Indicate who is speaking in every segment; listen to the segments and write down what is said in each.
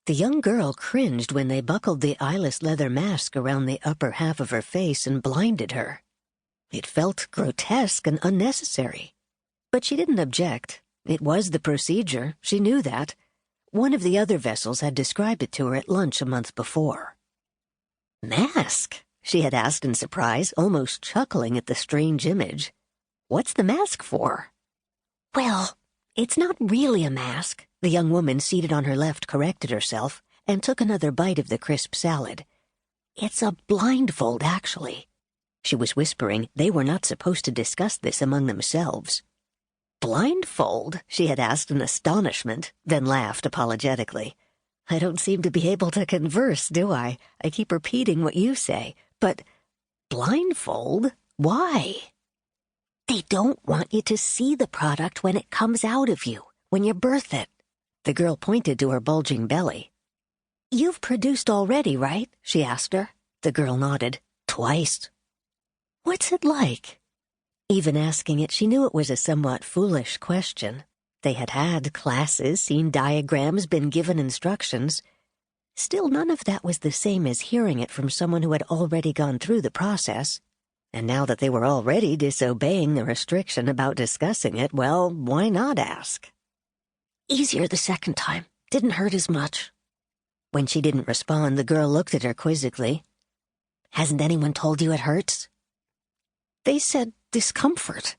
Speaker 1: The young girl cringed when they buckled the eyeless leather mask around the upper half of her face and blinded her. It felt grotesque and unnecessary. But she didn't object. It was the procedure, she knew that. One of the other vessels had described it to her at lunch a month before. "Mask?" she had asked in surprise, almost chuckling at the strange image. "What's the mask for?" "Well, it's not really a mask," the young woman seated on her left corrected herself and took another bite of the crisp salad. "It's a blindfold, actually." She was whispering they were not supposed to discuss this among themselves. "Blindfold?" she had asked in astonishment, then laughed apologetically. "I don't seem to be able to converse, do I? I keep repeating what you say. But blindfold? Why?" "They don't want you to see the product when it comes out of you, when you birth it." The girl pointed to her bulging belly. "You've produced already, right?" she asked her. The girl nodded. "Twice." "What's it like?" Even asking it, she knew it was a somewhat foolish question. They had had classes, seen diagrams, been given instructions. Still, none of that was the same as hearing it from someone who had already gone through the process. And now that they were already disobeying the restriction about discussing it, well, why not ask? "Easier the second time. Didn't hurt as much." When she didn't respond, the girl looked at her quizzically. "Hasn't anyone told you it hurts?" "They said discomfort."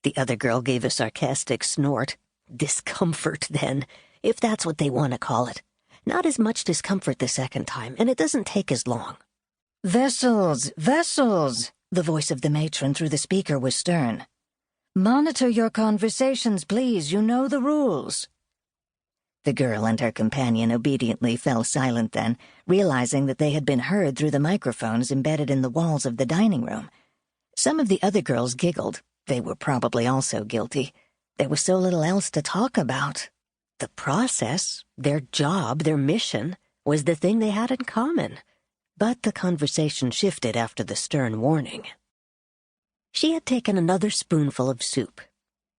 Speaker 1: The other girl gave a sarcastic snort. "Discomfort, then, if that's what they want to call it. Not as much discomfort the second time, and it doesn't take as long."
Speaker 2: "Vessels, vessels!" The voice of the matron through the speaker was stern. "Monitor your conversations, please. You know the rules." The girl and her companion obediently fell silent then, realizing that they had been heard through the microphones embedded in the walls of the dining room. Some of the other girls giggled. They were probably also guilty. There was so little else to talk about. The process, their job, their mission, was the thing they had in common. But the conversation shifted after the stern warning. She had taken another spoonful of soup.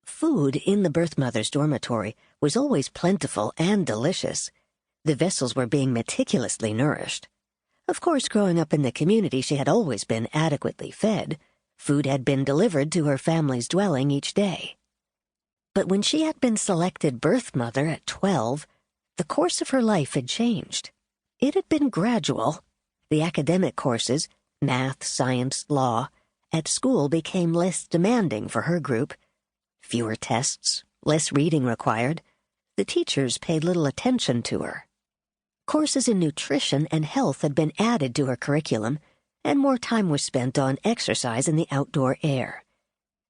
Speaker 2: Food in the birth mother's dormitory was always plentiful and delicious. The vessels were being meticulously nourished. Of course, growing up in the community, she had always been adequately fed. Food had been delivered to her family's dwelling each day. But when she had been selected birth mother at 12, the course of her life had changed. It had been gradual. The academic courses, math, science, law, at school became less demanding for her group. Fewer tests, less reading required. The teachers paid little attention to her. Courses in nutrition and health had been added to her curriculum, and more time was spent on exercise in the outdoor air.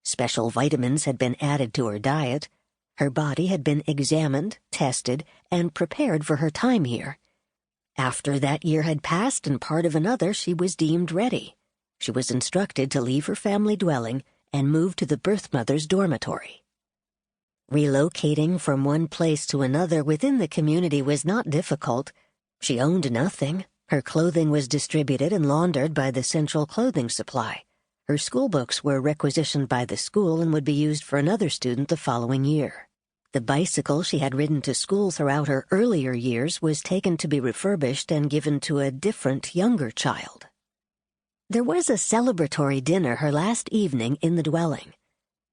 Speaker 2: Special vitamins had been added to her diet. Her body had been examined, tested, and prepared for her time here. After that year had passed and part of another, she was deemed ready. She was instructed to leave her family dwelling and move to the birth mother's dormitory. Relocating from one place to another within the community was not difficult. She owned nothing. Her clothing was distributed and laundered by the central clothing supply. Her school books were requisitioned by the school and would be used for another student the following year. The bicycle she had ridden to school throughout her earlier years was taken to be refurbished and given to a different, younger child. There was a celebratory dinner her last evening in the dwelling.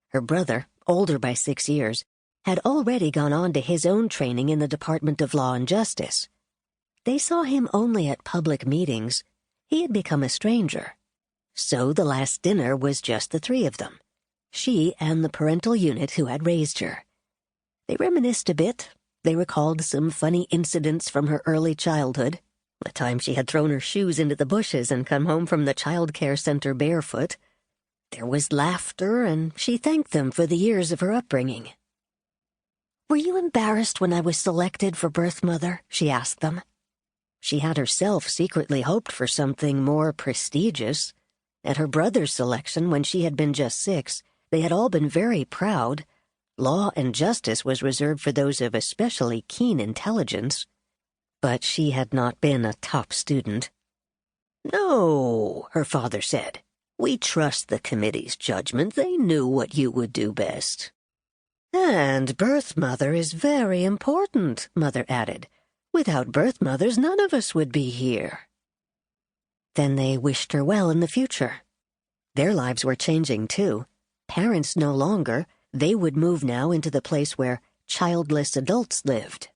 Speaker 2: Her brother, older by 6 years, had already gone on to his own training in the Department of Law and Justice. They saw him only at public meetings. He had become a stranger. So the last dinner was just the three of them, she and the parental unit who had raised her. They reminisced a bit. They recalled some funny incidents from her early childhood, the time she had thrown her shoes into the bushes and come home from the child care center barefoot. There was laughter, and she thanked them for the years of her upbringing. "Were you embarrassed when I was selected for birth mother?" she asked them. She had herself secretly hoped for something more prestigious. At her brother's selection, when she had been just 6, they had all been very proud. Law and justice was reserved for those of especially keen intelligence. But she had not been a top student. "No," her father said. "We trust the committee's judgment. They knew what you would do best." "And birth mother is very important," Mother added.
Speaker 1: Without birth mothers, none of us would be here." Then they wished her well in the future. Their lives were changing, too. Parents no longer. They would move now into the place where childless adults lived.